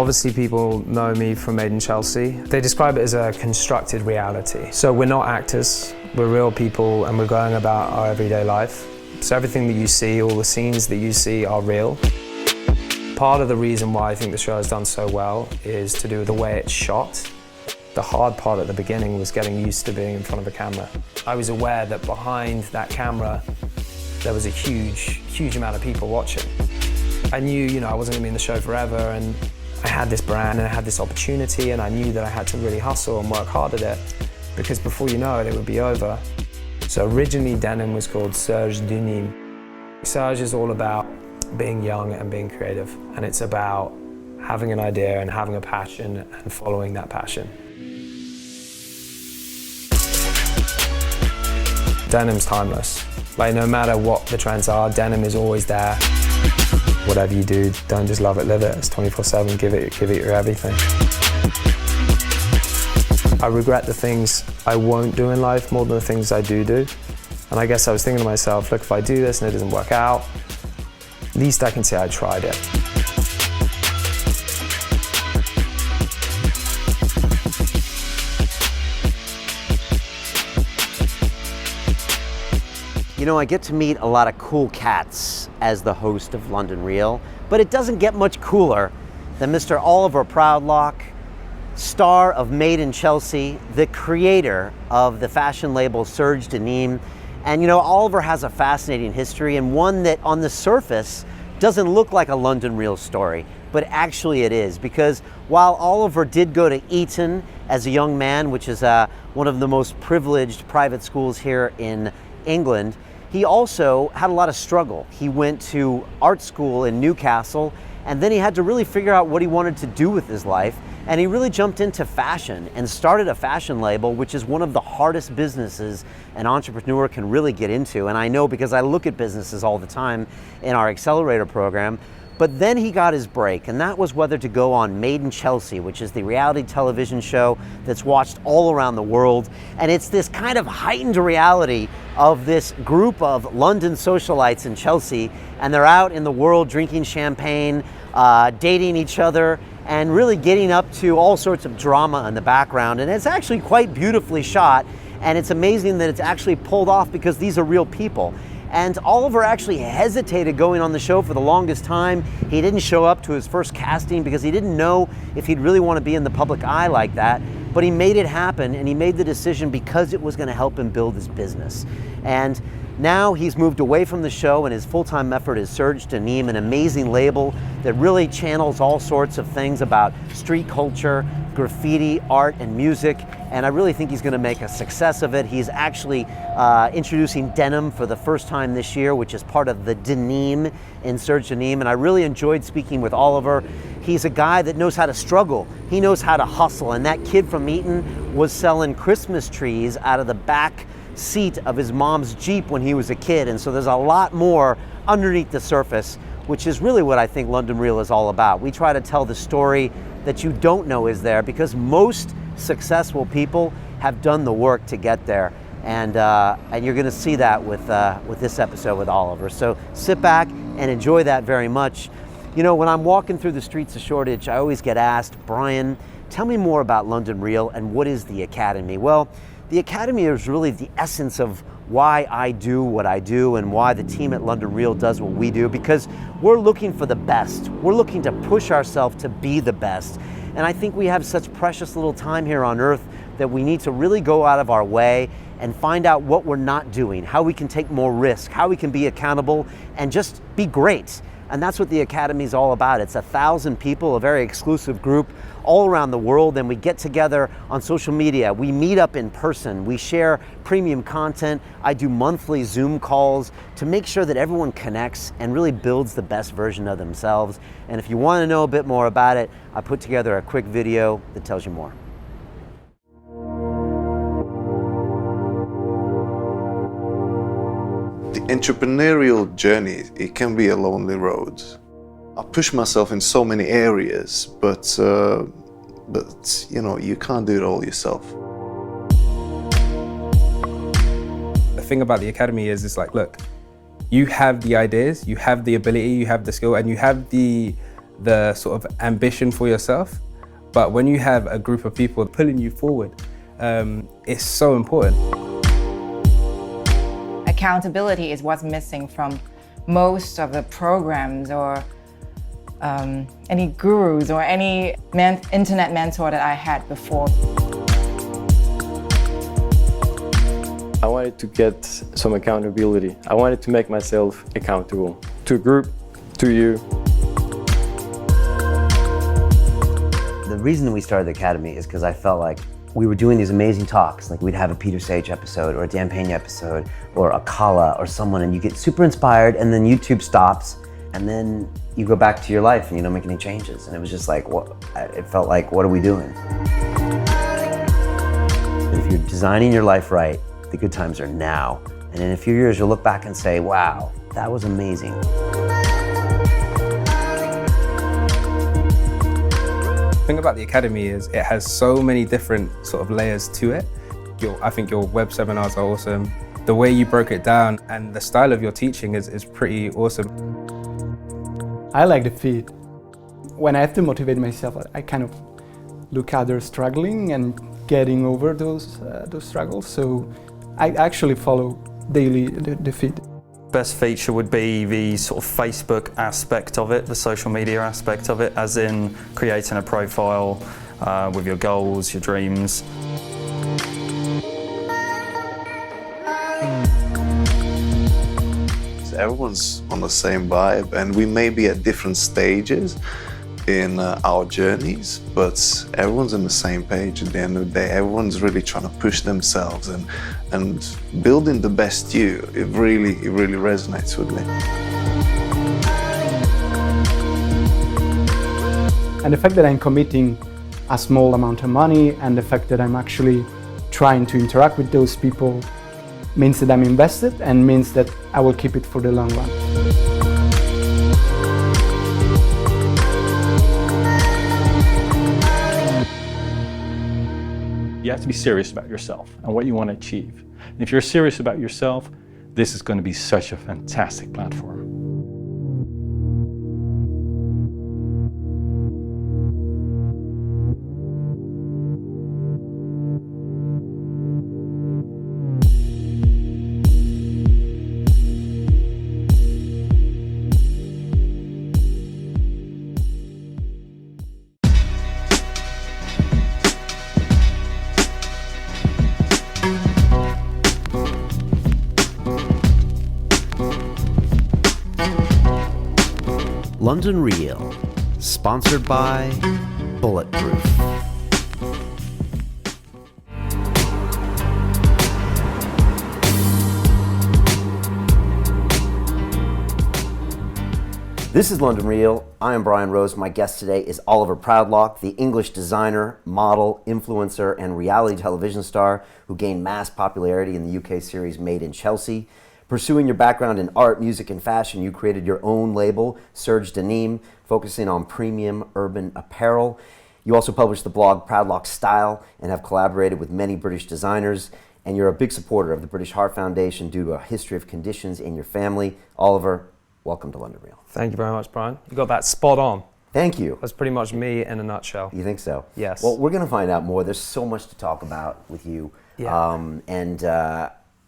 Obviously people know me from Made in Chelsea. They describe it as a constructed reality. So we're not actors, we're real people and we're going about our everyday life. So everything that you see, all the scenes that you see are real. Part of the reason why I think the show has done so well is to do with the way it's shot. The hard part at the beginning was getting used to being in front of a camera. I was aware that behind that camera there was a huge amount of people watching. I knew, I wasn't going to be in the show forever, and I had this brand and I had this opportunity, and I knew that I had to really hustle and work hard at it, because before you know it, it would be over. So originally Denim was called Serge Denimes. Serge is all about being young and being creative, and it's about having an idea and having a passion and following that passion. Denim's timeless. Like, no matter what the trends are, denim is always there. Whatever you do, don't just love it, live it. It's 24/7, give it your everything. I regret the things I won't do in life more than the things I do. And I guess I was thinking to myself, look, if I do this and it doesn't work out, at least I can say I tried it. I get to meet a lot of cool cats as the host of London Real, but it doesn't get much cooler than Mr. Oliver Proudlock, star of Made in Chelsea, the creator of the fashion label Serge Denimes. And Oliver has a fascinating history, and one that on the surface doesn't look like a London Real story, but actually it is, because while Oliver did go to Eton as a young man, which is one of the most privileged private schools here in England, he also had a lot of struggle. He went to art school in Newcastle, and then he had to really figure out what he wanted to do with his life, and he really jumped into fashion and started a fashion label, which is one of the hardest businesses an entrepreneur can really get into. And I know because I look at businesses all the time in our accelerator program. But then he got his break, and that was whether to go on Made in Chelsea, which is the reality television show that's watched all around the world. And it's this kind of heightened reality of this group of London socialites in Chelsea, and they're out in the world drinking champagne, dating each other, and really getting up to all sorts of drama in the background. And it's actually quite beautifully shot, and it's amazing that it's actually pulled off because these are real people. And Oliver actually hesitated going on the show for the longest time. He didn't show up to his first casting because he didn't know if he'd really want to be in the public eye like that. But he made it happen, and he made the decision because it was going to help him build his business. And now he's moved away from the show, and his full-time effort is Serge Denimes, an amazing label that really channels all sorts of things about street culture, graffiti, art, and music. And I really think he's going to make a success of it. He's actually introducing denim for the first time this year, which is part of the Denimes in Serge Denimes. And I really enjoyed speaking with Oliver. He's a guy that knows how to struggle. He knows how to hustle. And that kid from Eton was selling Christmas trees out of the back seat of his mom's Jeep when he was a kid. And so there's a lot more underneath the surface, which is really what I think London Real is all about. We try to tell the story that you don't know is there, because most successful people have done the work to get there. And you're going to see that with this episode with Oliver. So sit back and enjoy that very much. When I'm walking through the streets of Shoreditch, I always get asked, Brian, tell me more about London Real and what is the Academy? Well, the Academy is really the essence of why I do what I do and why the team at London Real does what we do, because we're looking for the best. We're looking to push ourselves to be the best. And I think we have such precious little time here on earth that we need to really go out of our way and find out what we're not doing, how we can take more risk, how we can be accountable, and just be great. And that's what the Academy is all about. It's 1,000 people, a very exclusive group all around the world, and we get together on social media. We meet up in person. We share premium content. I do monthly Zoom calls to make sure that everyone connects and really builds the best version of themselves. And if you want to know a bit more about it, I put together a quick video that tells you more. The entrepreneurial journey, it can be a lonely road. I push myself in so many areas, but you can't do it all yourself. The thing about the Academy is it's like, look, you have the ideas, you have the ability, you have the skill, and you have the the sort of ambition for yourself. But when you have a group of people pulling you forward, it's so important. Accountability is what's missing from most of the programs or any gurus or any internet mentor that I had before. I wanted to get some accountability. I wanted to make myself accountable to a group, to you. The reason we started the Academy is because I felt like we were doing these amazing talks, like we'd have a Peter Sage episode or a Dan Pena episode or a Kala or someone, and you get super inspired, and then YouTube stops, and then you go back to your life and you don't make any changes. And it was just like, it felt like, what are we doing? If you're designing your life right, the good times are now. And in a few years, you'll look back and say, wow, that was amazing. The thing about the Academy is it has so many different sort of layers to it. I think your web seminars are awesome. The way you broke it down and the style of your teaching is pretty awesome. I like the feed. When I have to motivate myself, I kind of look at others struggling and getting over those struggles. So I actually follow daily the feed. Best feature would be the sort of Facebook aspect of it, the social media aspect of it, as in creating a profile with your goals, your dreams. Everyone's on the same vibe, and we may be at different stages in our journeys, but everyone's on the same page at the end of the day. Everyone's really trying to push themselves and building the best you. It really resonates with me. And the fact that I'm committing a small amount of money and the fact that I'm actually trying to interact with those people means that I'm invested and means that I will keep it for the long run. You have to be serious about yourself and what you want to achieve. And if you're serious about yourself, this is going to be such a fantastic platform. London Real, sponsored by Bulletproof. This is London Real. I am Brian Rose. My guest today is Oliver Proudlock, the English designer, model, influencer, and reality television star who gained mass popularity in the UK series Made in Chelsea. Pursuing your background in art, music, and fashion, you created your own label, Serge Denimes, focusing on premium urban apparel. You also published the blog Proudlock Style and have collaborated with many British designers. And you're a big supporter of the British Heart Foundation due to a history of conditions in your family. Oliver, welcome to London Real. Thank you very much, Brian. You got that spot on. Thank you. That's pretty much me in a nutshell. You think so? Yes. Well, we're going to find out more. There's so much to talk about with you. Yeah.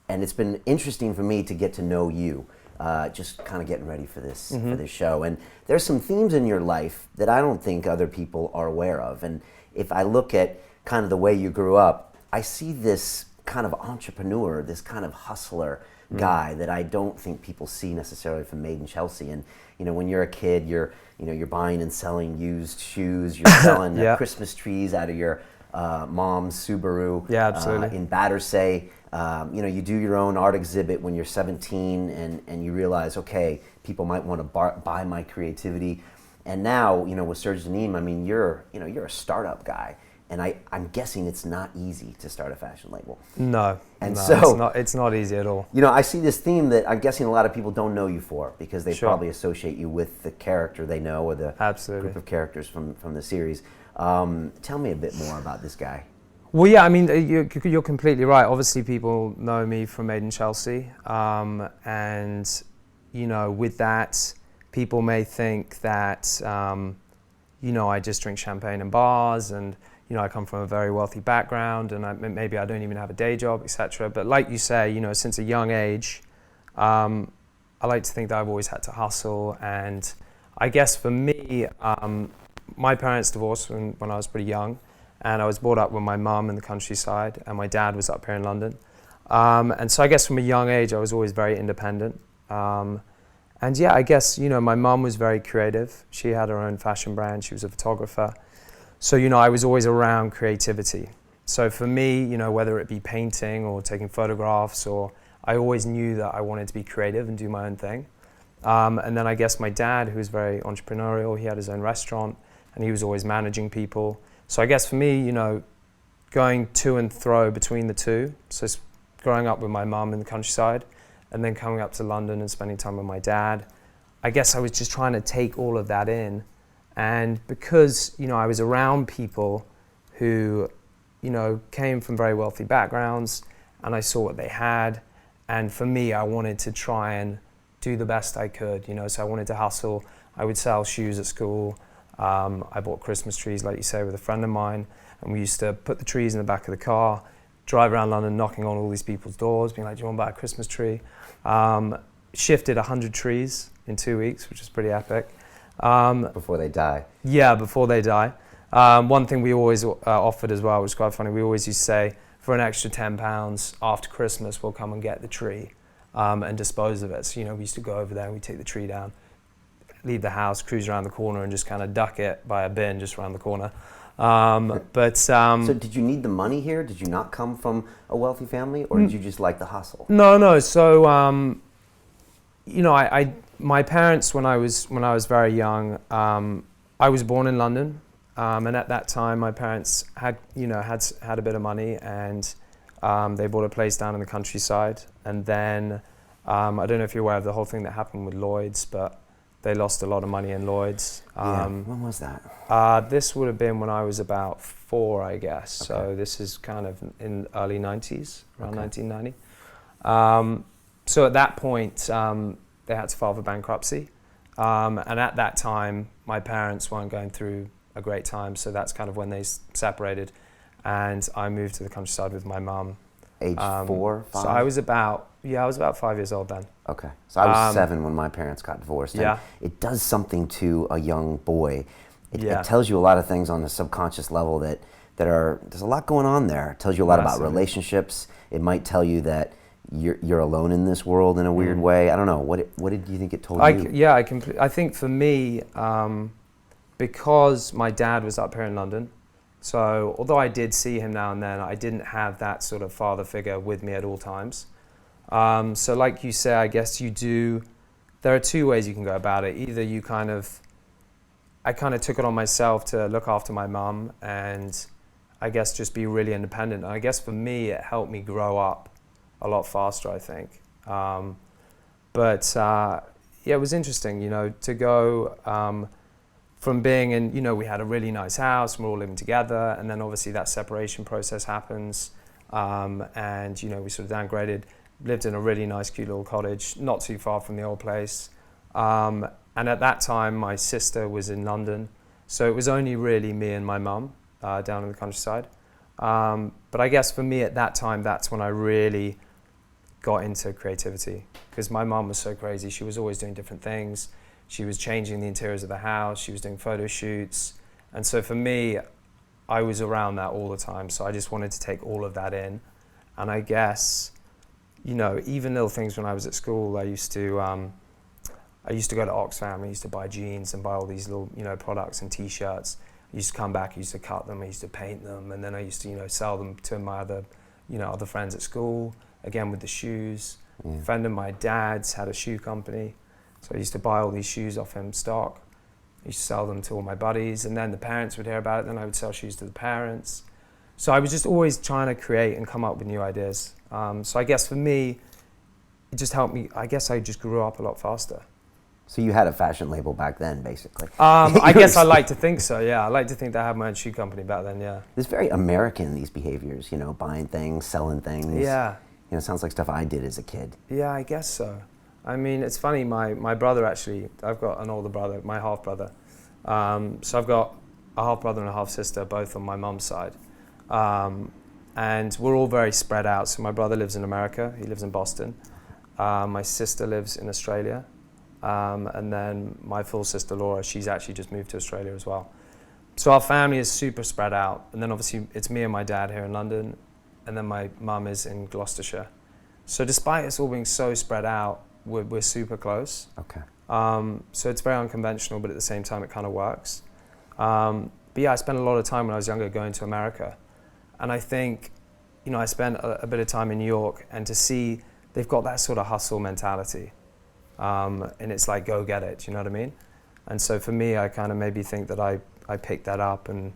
And it's been interesting for me to get to know you, just kind of getting ready for this show. And there's some themes in your life that I don't think other people are aware of. And if I look at kind of the way you grew up, I see this kind of entrepreneur, this kind of hustler guy that I don't think people see necessarily from Made in Chelsea. And you know, when you're a kid, you're buying and selling used shoes, you're selling Yeah. Christmas trees out of your mom's Subaru. Yeah, absolutely. In Battersea. You do your own art exhibit when you're 17 and you realize, okay, people might want to buy my creativity. And now, with Serge Denimes, I mean, you're a startup guy. And I'm guessing it's not easy to start a fashion label. No, and no, so it's not easy at all. I see this theme that I'm guessing a lot of people don't know you for because they Sure. probably associate you with the character they know or the Absolutely. group of characters from the series. Tell me a bit more about this guy. Well, yeah, I mean, you're completely right. Obviously, people know me from Made in Chelsea. And, with that, people may think that I just drink champagne in bars, and I come from a very wealthy background, and maybe I don't even have a day job, etc. But like you say, since a young age, I like to think that I've always had to hustle. And I guess for me, my parents divorced when I was pretty young, and I was brought up with my mum in the countryside, and my dad was up here in London. And so I guess from a young age, I was always very independent. And yeah, I guess, my mum was very creative. She had her own fashion brand. She was a photographer. So, I was always around creativity. So for me, whether it be painting or taking photographs, I always knew that I wanted to be creative and do my own thing. And then I guess my dad, who was very entrepreneurial, he had his own restaurant, and he was always managing people. So I guess for me, going to and fro between the two, so growing up with my mum in the countryside, and then coming up to London and spending time with my dad, I guess I was just trying to take all of that in. And because, I was around people who, came from very wealthy backgrounds, and I saw what they had, and for me, I wanted to try and do the best I could, so I wanted to hustle. I would sell shoes at school. I bought Christmas trees, like you say, with a friend of mine, and we used to put the trees in the back of the car, drive around London knocking on all these people's doors, being like, do you want to buy a Christmas tree? Shifted 100 trees in 2 weeks, which was pretty epic. Before they die. Yeah, before they die. One thing we always offered as well, which is quite funny, we always used to say, for an extra £10 after Christmas, we'll come and get the tree and dispose of it. So, we used to go over there and we'd take the tree down, leave the house, cruise around the corner and just kind of duck it by a bin just around the corner. So did you need the money here? Did you not come from a wealthy family, or did you just like the hustle? No. So, my parents, when I was very young, I was born in London, and at that time, my parents had a bit of money, and they bought a place down in the countryside. And then I don't know if you're aware of the whole thing that happened with Lloyd's, but they lost a lot of money in Lloyd's. When was that? This would have been when I was about 4, I guess. Okay. So this is kind of in early 90s, around Okay. 1990. So at that point, they had to file for bankruptcy. And at that time, my parents weren't going through a great time. So that's kind of when they separated. And I moved to the countryside with my mum. Age 4, 5? So I was about 5 years old then. Okay. So I was 7 when my parents got divorced. Yeah. And it does something to a young boy. It Yeah. tells you a lot of things on the subconscious level that there's a lot going on there. It tells you a lot about Massively. relationships. It might tell you that you're alone in this world in a weird way. I don't know. What did you think it told you? Yeah, I think for me, because my dad was up here in London, so although I did see him now and then, I didn't have that sort of father figure with me at all times. So like you say, I guess there are 2 ways you can go about it. Either I kind of took it on myself to look after my mum and I guess just be really independent. And I guess for me, it helped me grow up a lot faster, I think. It was interesting, to go from being in, we had a really nice house, and we're all living together, and then obviously that separation process happens, and we sort of downgraded, lived in a really nice, cute little cottage, not too far from the old place. And at that time, my sister was in London, so it was only really me and my mum down in the countryside. But I guess for me at that time, that's when I really got into creativity, because my mum was so crazy. She was always doing different things. She was changing the interiors of the house. She was doing photo shoots. And so for me, I was around that all the time. So I just wanted to take all of that in. And I guess, even little things when I was at school, I used to go to Oxfam. I used to buy jeans and buy all these little, products and T-shirts. I used to come back, I used to cut them, I used to paint them, and then I used to, sell them to my other friends at school. Again with the shoes. Yeah. A friend of my dad's had a shoe company, so I used to buy all these shoes off him stock. I used to sell them to all my buddies, and then the parents would hear about it, then I would sell shoes to the parents. So I was just always trying to create and come up with new ideas. So I guess for me, it just helped me. I guess I just grew up a lot faster. So you had a fashion label back then, basically. I guess I like to think so, yeah. I like to think that I had my own shoe company back then, yeah. It's very American, these behaviors, buying things, selling things. Yeah. It sounds like stuff I did as a kid. Yeah, I guess so. I mean, it's funny, my brother actually, I've got an older brother, my half-brother. So I've got a half brother and a half sister, both on my mum's side. And we're all very spread out. So my brother lives in America, he lives in Boston. My sister lives in Australia. And then my full sister Laura, she's actually just moved to Australia as well. So our family is super spread out. And then obviously it's me and my dad here in London, and then my mum is in Gloucestershire. So despite us all being so spread out, we're super close. Okay. So it's very unconventional, but at the same time it kind of works. But yeah, I spent a lot of time when I was younger going to America. And I think, I spent a bit of time in New York, and to see they've got that sort of hustle mentality. And it's like, go get it, you know what I mean? And so for me, I kind of maybe think that I picked that up and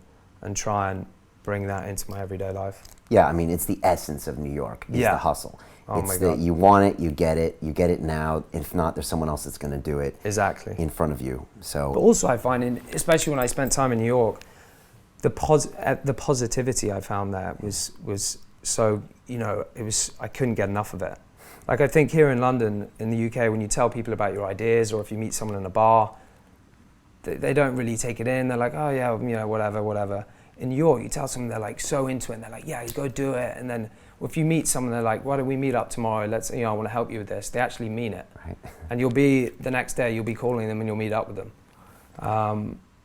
try and bring that into my everyday life. Yeah, I mean, it's the essence of New York, is the hustle. Oh it's my that God. you want it, you get it now. If not, there's someone else that's going to do it Exactly. in front of you. So, But also I find, especially when I spent time in New York, the positivity I found there was so, I couldn't get enough of it. Like I think here in London, in the UK, when you tell people about your ideas, or if you meet someone in a bar, they don't really take it in. They're like, oh yeah, whatever. In New York, you tell someone, they're like so into it, and they're like, yeah, you go do it. And then if you meet someone, they're like, why don't we meet up tomorrow? I want to help you with this. They actually mean it. right. And the next day, you'll be calling them and you'll meet up with them.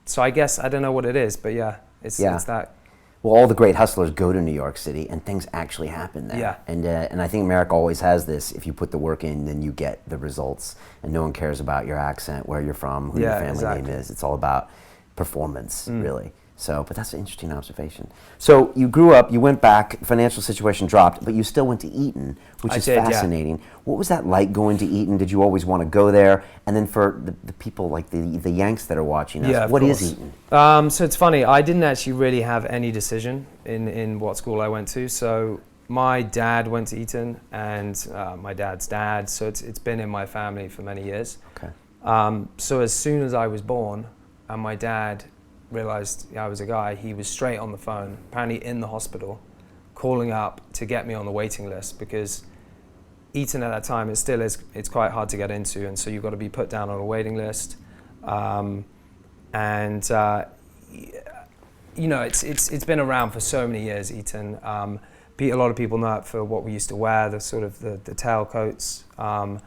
So I guess, I don't know what it is, but yeah, it's that. Well, all the great hustlers go to New York City, and things actually happen there. Yeah. And I think America always has this: if you put the work in, then you get the results. And no one cares about your accent, where you're from, who your family name is. It's all about performance, really. So, but that's an interesting observation. So you grew up, you went back, financial situation dropped, but you still went to Eton, which is fascinating. Yeah. What was that like going to Eton? Did you always want to go there? And then for the people like the Yanks that are watching us, what is Eton? So it's funny, I didn't actually really have any decision in what school I went to. So my dad went to Eton, and my dad's dad, so it's been in my family for many years. Okay. So as soon as I was born, and my dad realized I was a guy, he was straight on the phone, apparently in the hospital, calling up to get me on the waiting list, because Eton at that time, it's quite hard to get into, and so you've got to be put down on a waiting list. It's been around for so many years, Eton. A lot of people know it for what we used to wear, the sort of the tailcoats, and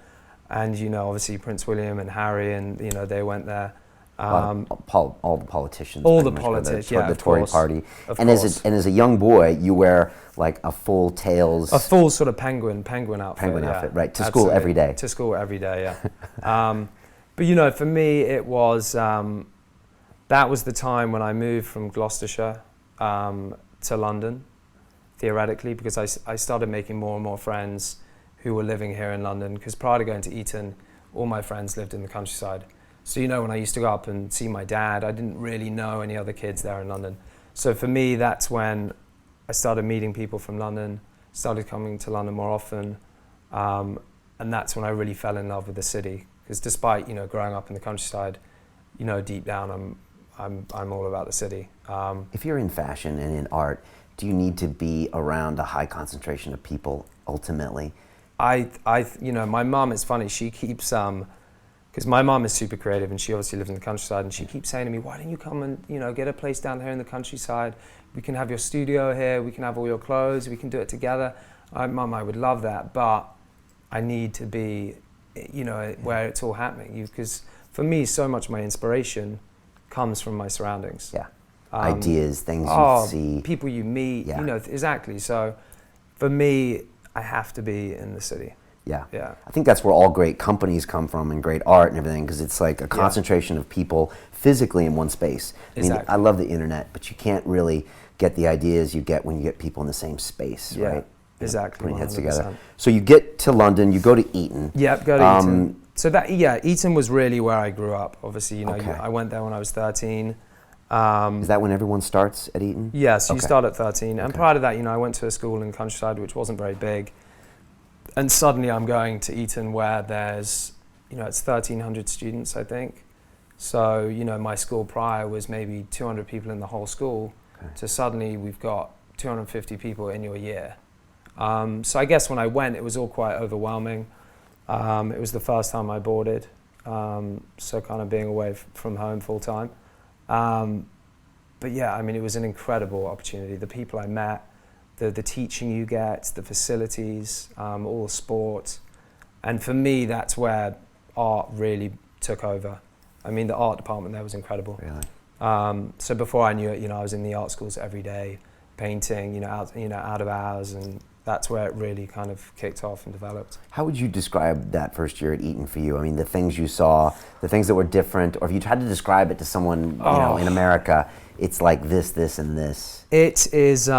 obviously Prince William and Harry, and they went there. All the politicians. All the politicians, the Tory party. And as a young boy, you wear like a full tails. A full sort of penguin outfit. Penguin outfit, right? To Absolutely. School every day. To school every day, yeah. But for me, it was that was the time when I moved from Gloucestershire to London, theoretically, because I started making more and more friends who were living here in London. Because prior to going to Eton, all my friends lived in the countryside. So when I used to go up and see my dad, I didn't really know any other kids there in London. So for me, that's when I started meeting people from London, started coming to London more often, and that's when I really fell in love with the city. Because despite growing up in the countryside, deep down I'm all about the city. If you're in fashion and in art, do you need to be around a high concentration of people ultimately? My mum, it's funny, she keeps because my mum is super creative, and she obviously lives in the countryside, and she keeps saying to me, why don't you come and get a place down here in the countryside? We can have your studio here, we can have all your clothes, we can do it together. Mum, I would love that, but I need to be where it's all happening, because for me, so much of my inspiration comes from my surroundings. Yeah. Ideas, things you see. People you meet, exactly. So for me, I have to be in the city. Yeah. I think that's where all great companies come from, and great art and everything, because it's like a concentration of people physically in one space. Exactly. I love the internet, but you can't really get the ideas you get when you get people in the same space, right? Exactly. Putting 100%. heads together. So you get to London, you go to Eton. Yeah, go to Eton. So Eton was really where I grew up. Obviously, I went there when I was 13. Is that when everyone starts at Eton? Yeah, so you start at 13. And prior to that, I went to a school in the countryside, which wasn't very big. And suddenly I'm going to Eton, where there's, it's 1,300 students, I think. So, my school prior was maybe 200 people in the whole school. Okay. So suddenly we've got 250 people in your year. So I guess when I went, it was all quite overwhelming. It was the first time I boarded. So kind of being away from home full time. But yeah, I mean, it was an incredible opportunity. The people I met, the teaching you get, the facilities, all the sport. And for me, that's where art really took over. I mean, the art department there was incredible. Really? So before I knew it, I was in the art schools every day, painting, out of hours, and that's where it really kind of kicked off and developed. How would you describe that first year at Eton for you? I mean, the things you saw, the things that were different, or if you had to describe it to someone, in America, it's like this, and this. It is.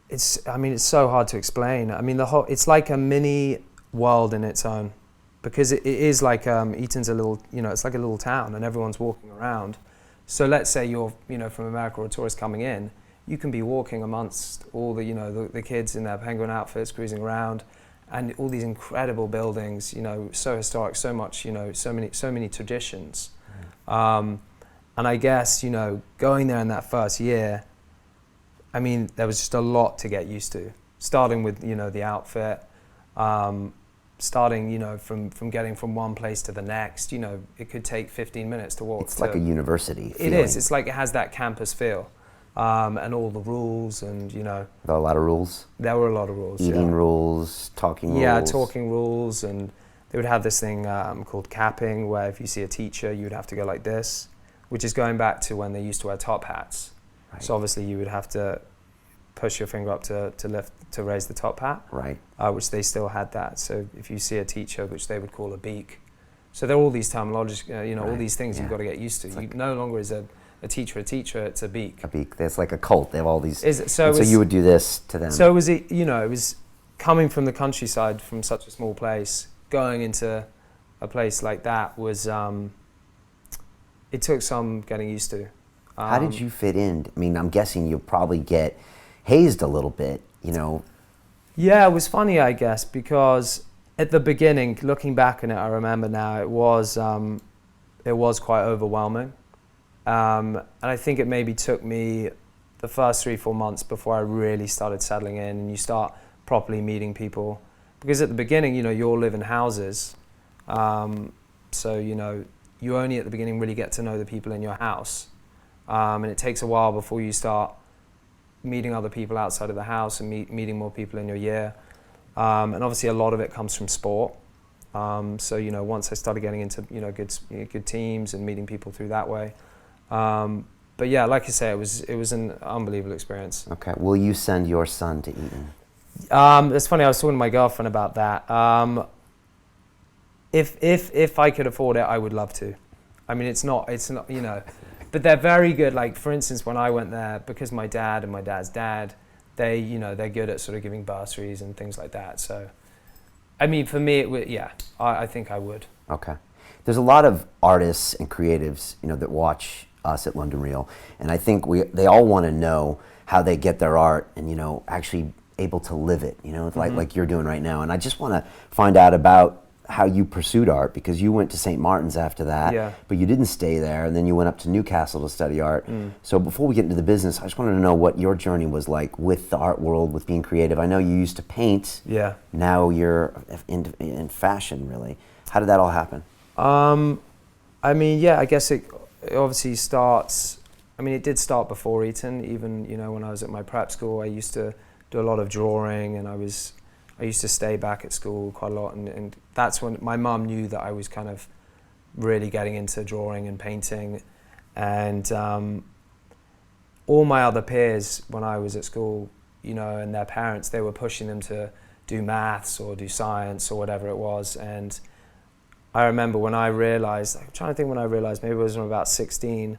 It's so hard to explain. I mean, it's like a mini world in its own, because it is like Eton's a little, it's like a little town, and everyone's walking around. So let's say you're, from America or a tourist coming in, you can be walking amongst all the kids in their penguin outfits cruising around, and all these incredible buildings, so historic, so much, so many traditions. And I guess, going there in that first year, I mean, there was just a lot to get used to, starting with, the outfit, starting, from getting from one place to the next, it could take 15 minutes to walk. It's like a university feeling. It is. It's like it has that campus feel. And all the rules, and There were a lot of rules? There were a lot of rules. Eating rules, talking rules? Yeah, talking rules, and they would have this thing called capping, where if you see a teacher, you would have to go like this, which is going back to when they used to wear top hats. Right. So obviously you would have to push your finger up to raise the top hat, right? Which they still had that. So if you see a teacher, which they would call a beak. So there are all these terminologies, right. All these things you've got to get used to. Like no longer is a teacher, it's a beak. A beak. That's like a cult. They have all these. So you would do this to them. So it was coming from the countryside, from such a small place, going into a place like that was. It took some getting used to. How did you fit in? I mean, I'm guessing you'll probably get hazed a little bit, Yeah, it was funny, I guess, because at the beginning, looking back on it, I remember now it was quite overwhelming. And I think it maybe took me the first 3-4 months before I really started settling in, and you start properly meeting people. Because at the beginning, you all live in houses. So, you only at the beginning really get to know the people in your house. And it takes a while before you start meeting other people outside of the house and meeting more people in your year. And obviously a lot of it comes from sport. So, once I started getting into, good teams and meeting people through that way. But yeah, like I say, it was an unbelievable experience. Okay. Will you send your son to Eton? It's funny, I was talking to my girlfriend about that. If I could afford it, I would love to. I mean, it's not, but they're very good. Like, for instance, when I went there, because my dad and my dad's dad, they're good at sort of giving bursaries and things like that. So, I mean, for me, I think I would. Okay. There's a lot of artists and creatives, that watch us at London Real, and I think they all want to know how they get their art and, actually able to live it, like you're doing right now. And I just want to find out about how you pursued art, because you went to St. Martin's after that, but you didn't stay there, and then you went up to Newcastle to study art. So before we get into the business, I just wanted to know what your journey was like with the art world, with being creative. I know you used to paint. Yeah. Now you're in fashion, really. How did that all happen? I mean, I guess it obviously starts. I mean, it did start before Eton. Even when I was at my prep school, I used to do a lot of drawing, and I used to stay back at school quite a lot, and that's when my mum knew that I was kind of really getting into drawing and painting. And all my other peers when I was at school, and their parents, they were pushing them to do maths or do science or whatever it was. And I remember when I realized, I'm trying to think when I realized, maybe it was when I was about 16,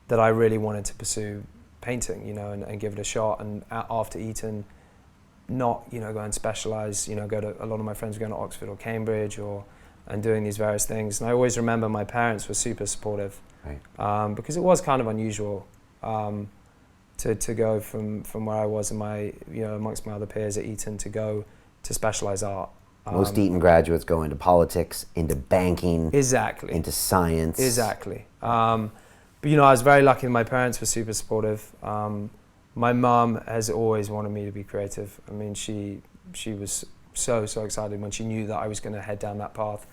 that I really wanted to pursue painting, and give it a shot. And after Eton, not go and specialize, go to, a lot of my friends were going to Oxford or Cambridge and doing these various things. And I always remember my parents were super supportive, right. Because it was kind of unusual to go from where I was in my, amongst my other peers at Eton, to go to specialize art. Most Eton graduates go into politics, into banking, exactly, into science. Exactly. But I was very lucky that my parents were super supportive. My mum has always wanted me to be creative. I mean, she was so excited when she knew that I was going to head down that path.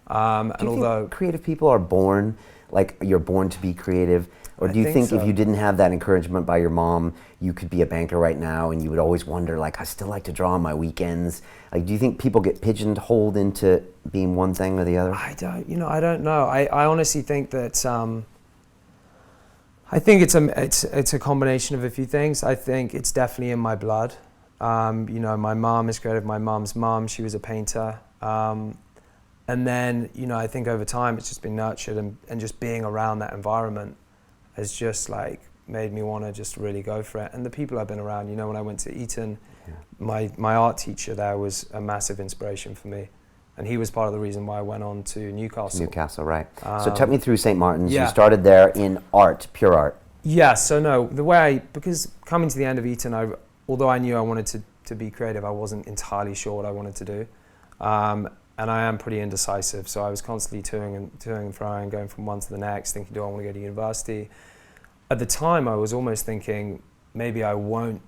And although creative people are born Like you're born to be creative? Or do you think think so. if you didn't have that encouragement by your mom, you could be a banker right now and you would always wonder, like, I still like to draw on my weekends? Like, do you think people get pigeonholed into being one thing or the other? I don't know. I honestly think that I think it's a combination of a few things. I think it's definitely in my blood. My mom is creative. My mom's mom, she was a painter. And then, I think over time it's just been nurtured, and just being around that environment has just like made me want to just really go for it. And the people I've been around, when I went to Eton, my art teacher there was a massive inspiration for me. And he was part of the reason why I went on to Newcastle. Newcastle, right. So take me through St. Martin's. Yeah. You started there in art, pure art. Yeah, so no, because coming to the end of Eton, although I knew I wanted to be creative, I wasn't entirely sure what I wanted to do. And I am pretty indecisive, so I was constantly toing and froing, going from one to the next, thinking, do I want to go to university? At the time, I was almost thinking, maybe I won't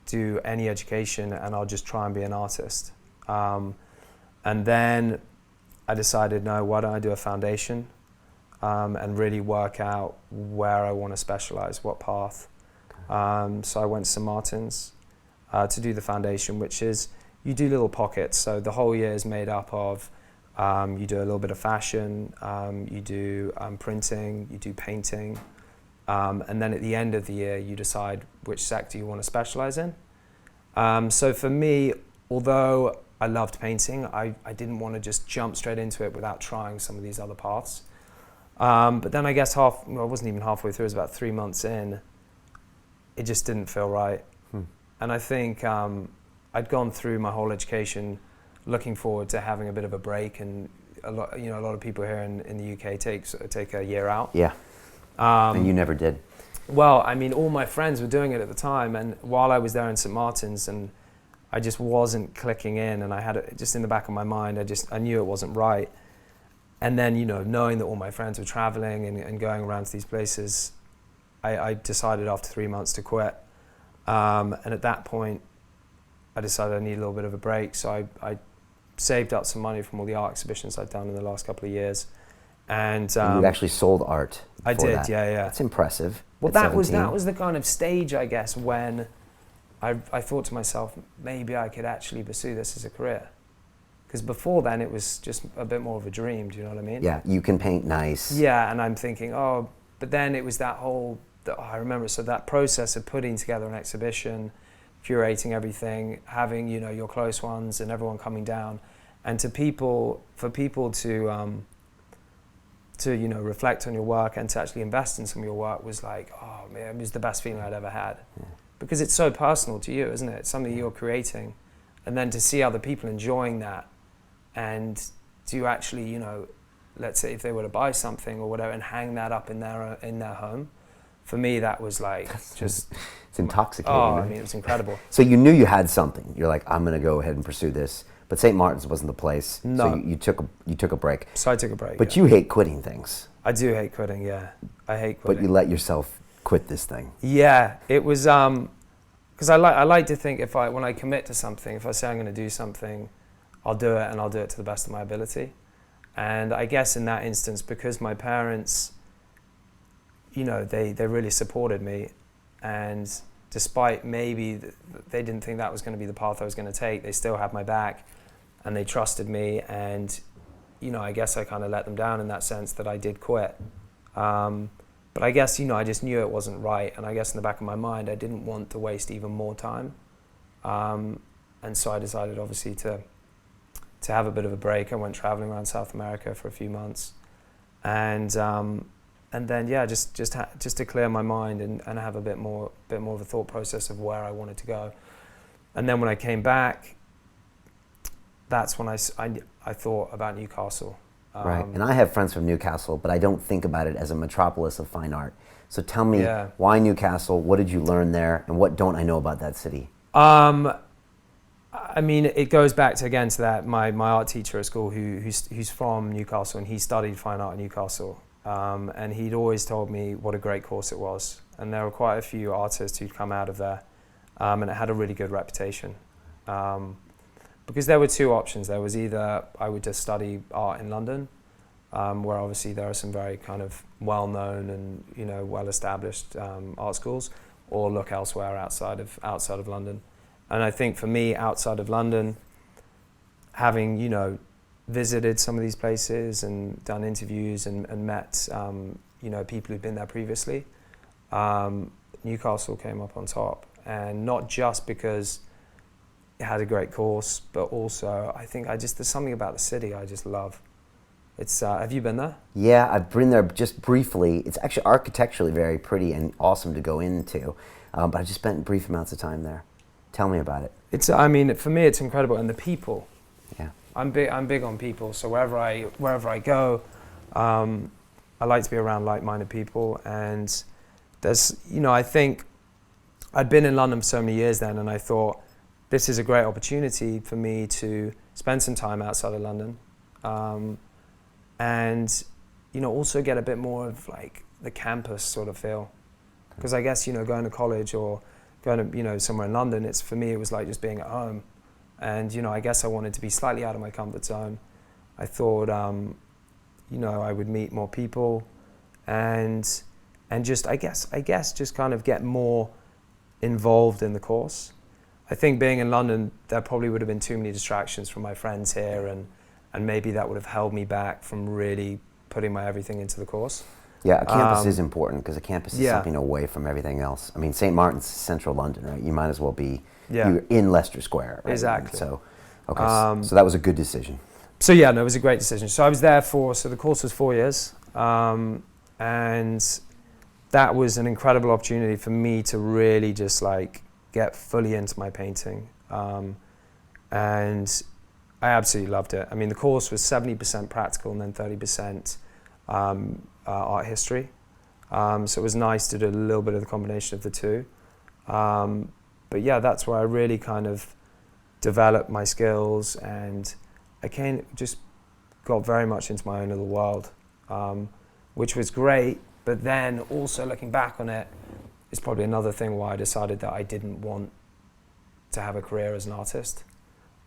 do any education and I'll just try and be an artist. And then I decided, no, why don't I do a foundation and really work out where I want to specialize, what path. So I went to St. Martin's to do the foundation, which is, you do little pockets. So the whole year is made up of, you do a little bit of fashion, you do printing, you do painting, and then at the end of the year, you decide which sector you want to specialize in. So for me, although I loved painting, I didn't want to just jump straight into it without trying some of these other paths. But then I guess I wasn't even halfway through, it was about 3 months in, it just didn't feel right. And I think I'd gone through my whole education looking forward to having a bit of a break, and a lot of people here in the UK take a year out. Yeah. And you never did. Well, I mean, all my friends were doing it at the time, and while I was there in St. Martin's, and I just wasn't clicking in, and I had it just in the back of my mind, I knew it wasn't right. And then, knowing that all my friends were traveling and going around to these places, I decided after 3 months to quit. And at that point, I decided I needed a little bit of a break, so I saved up some money from all the art exhibitions I'd done in the last couple of years. And you actually sold art. I did, that. yeah. That's impressive. Well, at that 17. was the kind of stage, I guess, when I thought to myself, maybe I could actually pursue this as a career. Because before then, it was just a bit more of a dream, do you know what I mean? Yeah, you can paint nice. Yeah, and I'm thinking, but then it was I remember, so that process of putting together an exhibition, curating everything, having, your close ones and everyone coming down, and for people to reflect on your work and to actually invest in some of your work was like, oh man, it was the best feeling I'd ever had. Yeah. Because it's so personal to you, isn't it? It's something you're creating. And then to see other people enjoying that, and to actually, let's say if they were to buy something or whatever and hang that up in their home, for me that was like just... It's intoxicating. Oh, right? I mean, it was incredible. So you knew you had something. You're like, I'm going to go ahead and pursue this. But St. Martin's wasn't the place. No. So you took a break. So I took a break. But you hate quitting things. I do hate quitting, yeah. I hate quitting. But you let yourself quit this thing. Yeah, it was because I like to think when I commit to something, if I say I'm going to do something, I'll do it, and I'll do it to the best of my ability. And I guess in that instance, because my parents, they really supported me, and despite maybe they didn't think that was going to be the path I was going to take, they still had my back, and they trusted me. And I guess I kind of let them down in that sense that I did quit. But I guess I just knew it wasn't right, and I guess in the back of my mind I didn't want to waste even more time, and so I decided obviously to have a bit of a break. I went traveling around South America for a few months, and then just to clear my mind and have a bit more of a thought process of where I wanted to go. And then when I came back, that's when I thought about Newcastle. Right, and I have friends from Newcastle, but I don't think about it as a metropolis of fine art. So tell me, why Newcastle? What did you learn there, and what don't I know about that city? I mean, it goes back to that my art teacher at school who's from Newcastle, and he studied fine art in Newcastle, and he'd always told me what a great course it was, and there were quite a few artists who'd come out of there, and it had a really good reputation. Because there were two options. There was either I would just study art in London, where obviously there are some very kind of well-known and well-established art schools, or look elsewhere outside of London. And I think for me, outside of London, having visited some of these places and done interviews and met people who'd been there previously, Newcastle came up on top. And not just because it had a great course, but also I think there's something about the city I just love. It's have you been there? Yeah, I've been there just briefly. It's actually architecturally very pretty and awesome to go into, but I just spent brief amounts of time there. Tell me about it. For me, it's incredible, and the people. Yeah, I'm big on people. So wherever I go, I like to be around like-minded people. And there's, I think I'd been in London for so many years then, and I thought this is a great opportunity for me to spend some time outside of London. And also get a bit more of like the campus sort of feel, because I guess going to college or going to somewhere in London, for me it was like just being at home, and I guess I wanted to be slightly out of my comfort zone. I thought I would meet more people, and just I guess just kind of get more involved in the course. I think being in London, there probably would have been too many distractions from my friends here, and maybe that would have held me back from really putting my everything into the course. Yeah, a campus is important, because a campus is something away from everything else. I mean, St. Martin's central London, right? You might as well be you're in Leicester Square, right? Exactly. So, okay, so that was a good decision. So yeah, no, it was a great decision. So I was there so the course was 4 years, and that was an incredible opportunity for me to really just like get fully into my painting, and I absolutely loved it. I mean, the course was 70% practical and then 30% art history. So it was nice to do a little bit of the combination of the two. But yeah, that's where I really kind of developed my skills, and I just got very much into my own little world, which was great. But then also looking back on it, it's probably another thing why I decided that I didn't want to have a career as an artist.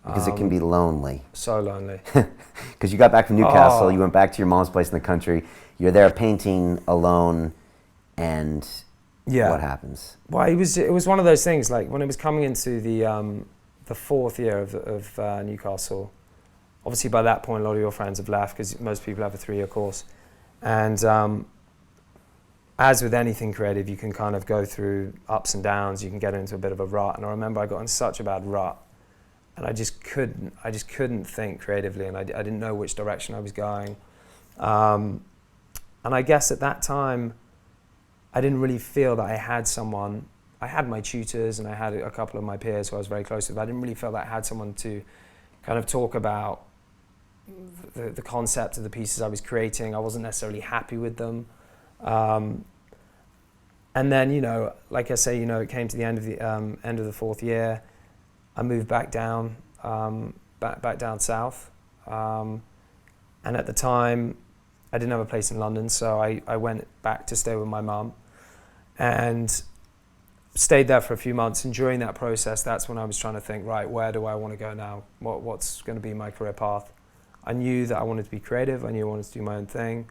Because it can be lonely. So lonely. Because you got back from Newcastle, you went back to your mom's place in the country, you're there painting alone, and what happens? Well, it was one of those things, like when it was coming into the fourth year of Newcastle, obviously by that point a lot of your friends have left, because most people have a 3-year course. And as with anything creative, you can kind of go through ups and downs, you can get into a bit of a rut. And I remember I got in such a bad rut, and I just couldn't think creatively, and I didn't know which direction I was going. And I guess at that time, I didn't really feel that I had someone. I had my tutors and I had a couple of my peers who I was very close with, but I didn't really feel that I had someone to kind of talk about the concept of the pieces I was creating. I wasn't necessarily happy with them. And then, like I say, it came to the end of the fourth year. I moved back down, back down south, and at the time, I didn't have a place in London, so I went back to stay with my mum, and stayed there for a few months. And during that process, that's when I was trying to think, right, where do I want to go now? What's going to be my career path? I knew that I wanted to be creative. I knew I wanted to do my own thing,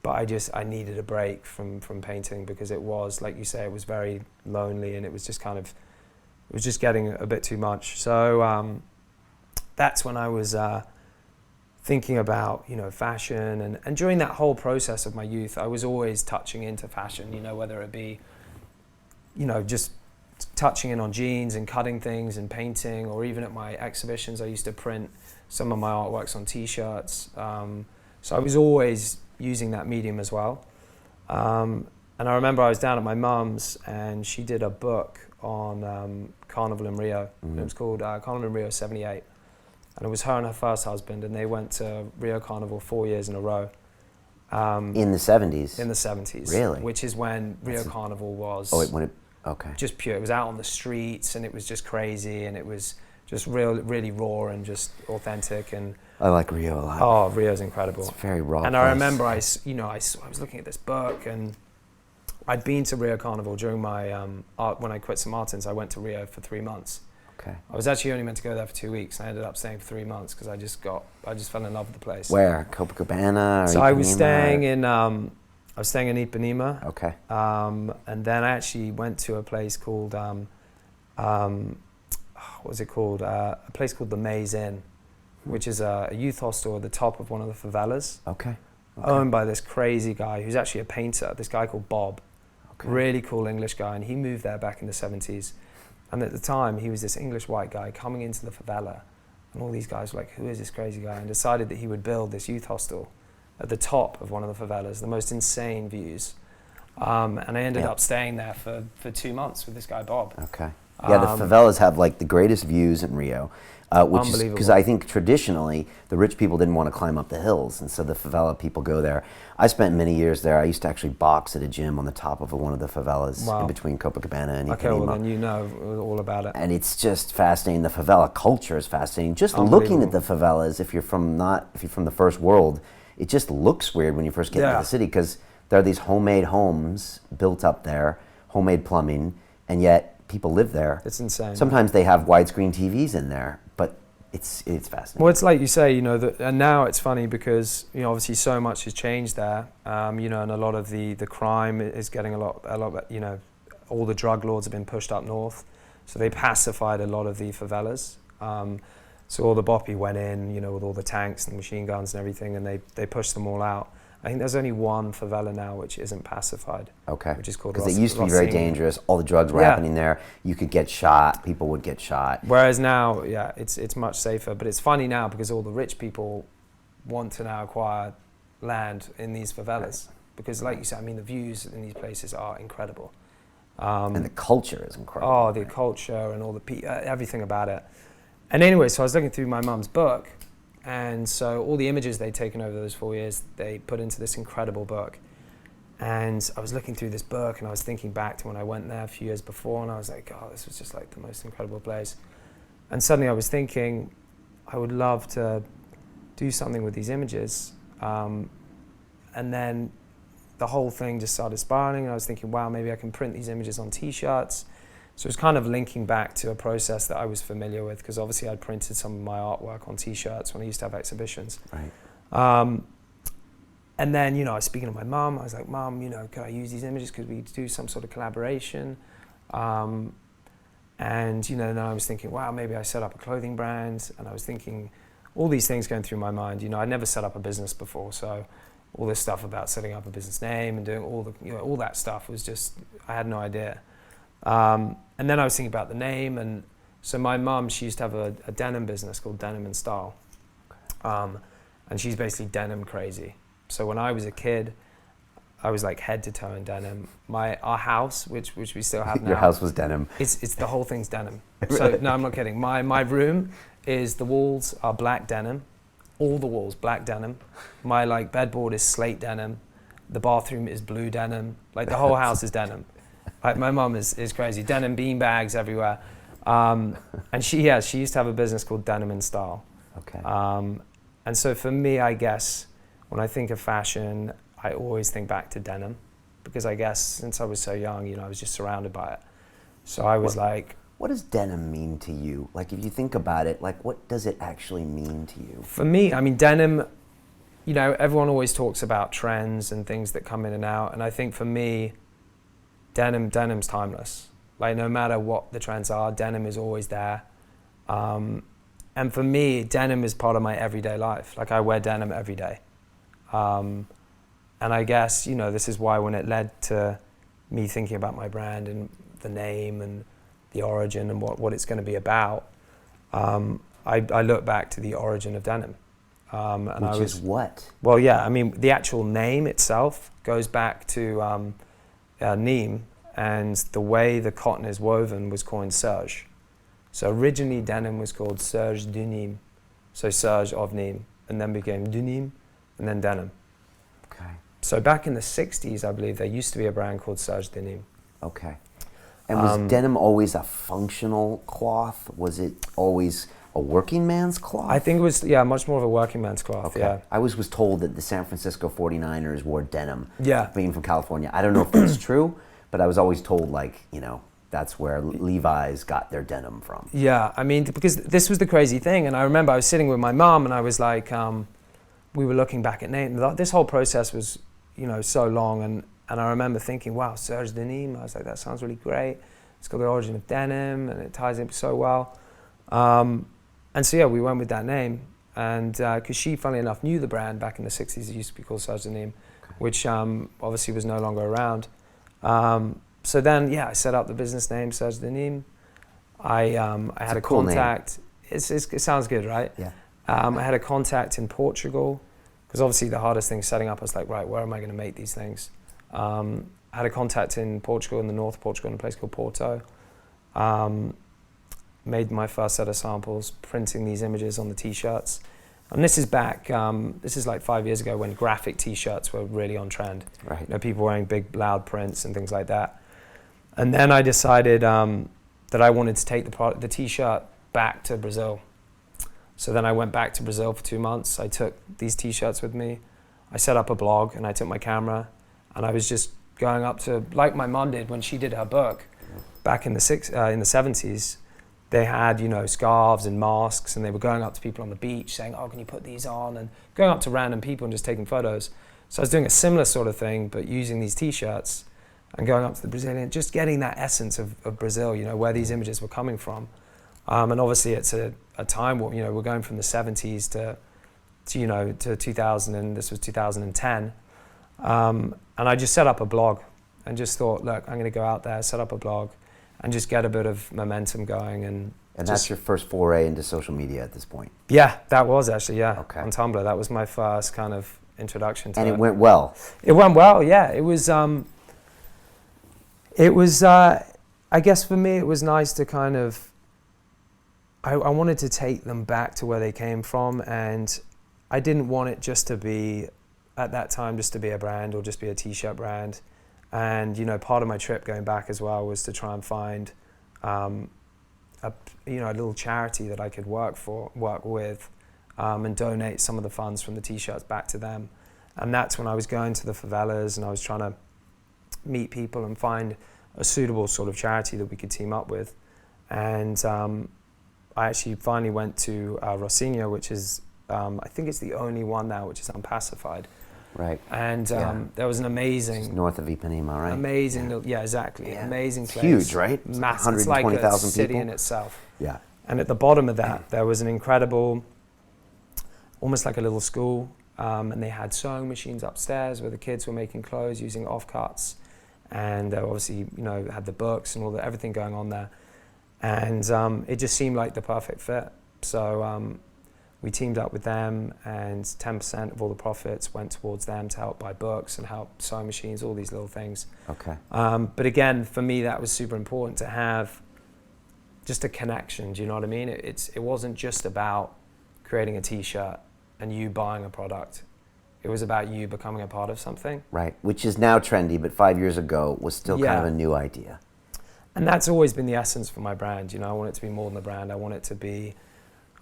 but I needed a break from painting, because it was, like you say, it was very lonely, and it was just getting a bit too much. So that's when I was thinking about, fashion, and during that whole process of my youth, I was always touching into fashion, whether it be, just touching in on jeans and cutting things and painting, or even at my exhibitions, I used to print some of my artworks on t-shirts. So I was always using that medium as well. And I remember I was down at my mum's, and she did a book on Carnival in Rio. Mm-hmm. It was called Carnival in Rio 78. And it was her and her first husband, and they went to Rio Carnival 4 years in a row. In the 70s? In the 70s. Really? Which is when Rio Carnival was okay. Just pure. It was out on the streets, and it was just crazy, and it was just really raw and just authentic. And I like Rio a lot. Oh, Rio's incredible. It's very raw. And I remember I was looking at this book, and I'd been to Rio Carnival during my when I quit St. Martin's. I went to Rio for 3 months. Okay. I was actually only meant to go there for 2 weeks, and I ended up staying for 3 months because I just fell in love with the place. Where? Copacabana? Or So I was Ipanema? staying in Ipanema. Okay. And then I actually went to a place called, what was it called? A place called the Maze Inn, which is a youth hostel at the top of one of the favelas. Okay. Owned by this crazy guy who's actually a painter, this guy called Bob. Okay. Really cool English guy, and he moved there back in the 70s. And at the time, he was this English white guy coming into the favela, and all these guys were like, who is this crazy guy? And decided that he would build this youth hostel at the top of one of the favelas, the most insane views. And I ended up staying there for 2 months with this guy, Bob. Okay. Yeah, the favelas have like the greatest views in Rio, which is because I think traditionally the rich people didn't want to climb up the hills, and so the favela people go there. I spent many years there. I used to actually box at a gym on the top of one of the favelas in between Copacabana and Ipanema. Okay, well then you know all about it. And it's just fascinating. The favela culture is fascinating. Just looking at the favelas, if you're from the first world, it just looks weird when you first get into the city because there are these homemade homes built up there, homemade plumbing, and yet people live there. It's insane. Sometimes they have widescreen TVs in there, but it's fascinating. Well, it's like you say, and now it's funny because obviously so much has changed there, and a lot of the crime is getting a lot, all the drug lords have been pushed up north, so they pacified a lot of the favelas. So all the boppy went in, with all the tanks and machine guns and everything, and they pushed them all out. I think there's only one favela now which isn't pacified. Okay. Which is called because it used to be very dangerous. All the drugs were happening there. You could get shot. People would get shot. Whereas now, it's much safer. But it's funny now because all the rich people want to now acquire land in these favelas because, like you said, the views in these places are incredible. And the culture is incredible. Oh, the culture and all the everything about it. And anyway, so I was looking through my mum's book. And so all the images they'd taken over those 4 years, they put into this incredible book. And I was looking through this book and I was thinking back to when I went there a few years before, and I was like, oh, this was just like the most incredible place. And suddenly I was thinking, I would love to do something with these images. And then the whole thing just started spiraling, and I was thinking, wow, maybe I can print these images on t-shirts. So it's kind of linking back to a process that I was familiar with, because obviously I'd printed some of my artwork on t-shirts when I used to have exhibitions. Right. And then, I was speaking to my mum. I was like, Mum, could I use these images? Could we do some sort of collaboration? And, then I was thinking, wow, maybe I set up a clothing brand. And I was thinking all these things going through my mind. I'd never set up a business before. So all this stuff about setting up a business name and doing all that stuff was just, I had no idea. And then I was thinking about the name, and so my mum, she used to have a denim business called Denim and Style, and she's basically denim crazy. So when I was a kid, I was like head to toe in denim. Our house, which we still have now. Your house was denim. It's the whole thing's denim. So no, I'm not kidding. My room is, the walls are black denim, all the walls black denim. My bedboard is slate denim. The bathroom is blue denim. The whole house is denim. My mum is crazy. Denim bean bags everywhere. And she used to have a business called Denim and Style. Okay. And so for me, I guess, when I think of fashion, I always think back to denim, because I guess since I was so young, I was just surrounded by it. So I was what does denim mean to you? If you think about it, what does it actually mean to you? For me, denim, everyone always talks about trends and things that come in and out. And I think for me, denim's timeless. No matter what the trends are, denim is always there. And for me, denim is part of my everyday life. I wear denim every day. And I guess, this is why when it led to me thinking about my brand and the name and the origin and what it's going to be about, I look back to the origin of denim. Which is what? Well, the actual name itself goes back to Nîmes, and the way the cotton is woven was coined Serge. So originally denim was called Serge Denimes, so Serge of Nîmes, and then became Denimes, and then denim. Okay. So back in the 60s, I believe, there used to be a brand called Serge Denimes. Okay. And was denim always a functional cloth? Was it always a working man's cloth? I think it was, much more of a working man's cloth, okay. I was told that the San Francisco 49ers wore denim, Yeah. being from California. I don't know if that's true, but I was always told, that's where Levi's got their denim from. Yeah, I mean, because this was the crazy thing, and I remember I was sitting with my mum, and I was like, we were looking back at Nate, and this whole process was, you know, so long, and I remember thinking, wow, Serge Denimes, I was like, that sounds really great. It's got the origin of denim, and it ties in so well. And so yeah, we went with that name, and because she, funnily enough, knew the brand back in the 60s. It used to be called Serge Denimes, which obviously was no longer around. So then, yeah, I set up the business name Serge Denimes. I had a cool contact. It sounds good, right? Yeah. I had a contact in Portugal, because obviously the hardest thing setting up was like, right, where am I going to make these things? I had a contact in Portugal, in the north of Portugal, in a place called Porto. Made my first set of samples, printing these images on the t-shirts. And this is back, this is like 5 years ago when graphic t-shirts were really on trend. Right. You know, people wearing big, loud prints and things like that. And then I decided that I wanted to take the t-shirt back to Brazil. So then I went back to Brazil for 2 months. I took these t-shirts with me. I set up a blog, and I took my camera, and I was just going up to, like my mum did when she did her book back in the 70s. They had, you know, scarves and masks, and they were going up to people on the beach saying, oh, can you put these on? And going up to random people and just taking photos. So I was doing a similar sort of thing, but using these t-shirts and going up to the Brazilian, just getting that essence of Brazil, you know, where these images were coming from. And obviously it's a time where, you know, we're going from the 70s to 2000, and this was 2010. And I just set up a blog and just thought, look, I'm going to go out there, set up a blog, and just get a bit of momentum going. And that's your first foray into social media at this point? Yeah, that was actually, yeah. Okay. On Tumblr. That was my first kind of introduction to it. And it went well? It went well, yeah. It was, I guess for me, it was nice to kind of, I wanted to take them back to where they came from, and I didn't want it just to be, at that time, just to be a brand or just be a t-shirt brand. And, you know, part of my trip going back as well was to try and find a little charity that I could work with and donate some of the funds from the t-shirts back to them. And that's when I was going to the favelas, and I was trying to meet people and find a suitable sort of charity that we could team up with. And I actually finally went to Rocinha, which is, I think it's the only one now which is unpacified. Right. And there was an amazing... It's north of Ipanema, right? Amazing, yeah, exactly. Yeah. Amazing it's place. Huge, right? Massive. It's like a city people. In itself. Yeah. And at the bottom of that, there was an incredible, almost like a little school, and they had sewing machines upstairs where the kids were making clothes using offcuts, and obviously, you know, had the books and everything going on there. And it just seemed like the perfect fit. So we teamed up with them, and 10% of all the profits went towards them to help buy books and help sewing machines, all these little things. Okay. But again, for me, that was super important to have just a connection. Do you know what I mean? It wasn't just about creating a t-shirt and you buying a product. It was about you becoming a part of something. Right, which is now trendy, but 5 years ago was still kind of a new idea. And that's always been the essence for my brand. You know, I want it to be more than a brand. I want it to be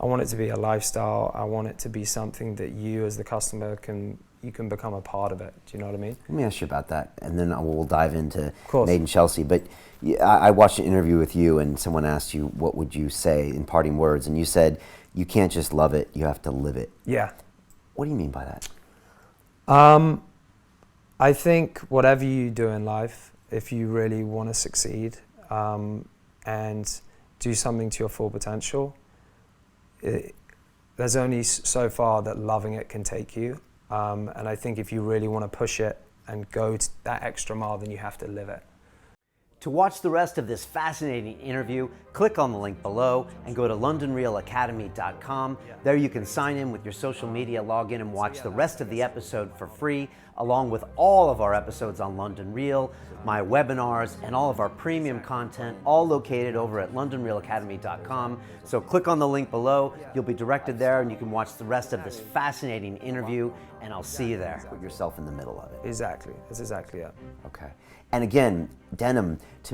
a lifestyle. I want it to be something that you as the customer can become a part of it. Do you know what I mean? Let me ask you about that, and then we'll dive into Made in Chelsea. But I watched an interview with you, and someone asked you, what would you say in parting words? And you said, you can't just love it, you have to live it. Yeah. What do you mean by that? I think whatever you do in life, if you really want to succeed and do something to your full potential, there's only so far that loving it can take you. And I think if you really want to push it and go that extra mile, then you have to live it. To watch the rest of this fascinating interview, click on the link below and go to londonrealacademy.com. There you can sign in with your social media, log in and watch the rest of the episode for free, along with all of our episodes on London Real, my webinars, and all of our premium content, all located over at londonrealacademy.com. So click on the link below, you'll be directed there, and you can watch the rest of this fascinating interview, and I'll see you there. Put yourself in the middle of it. Exactly, that's exactly it. Okay. And again, denim, to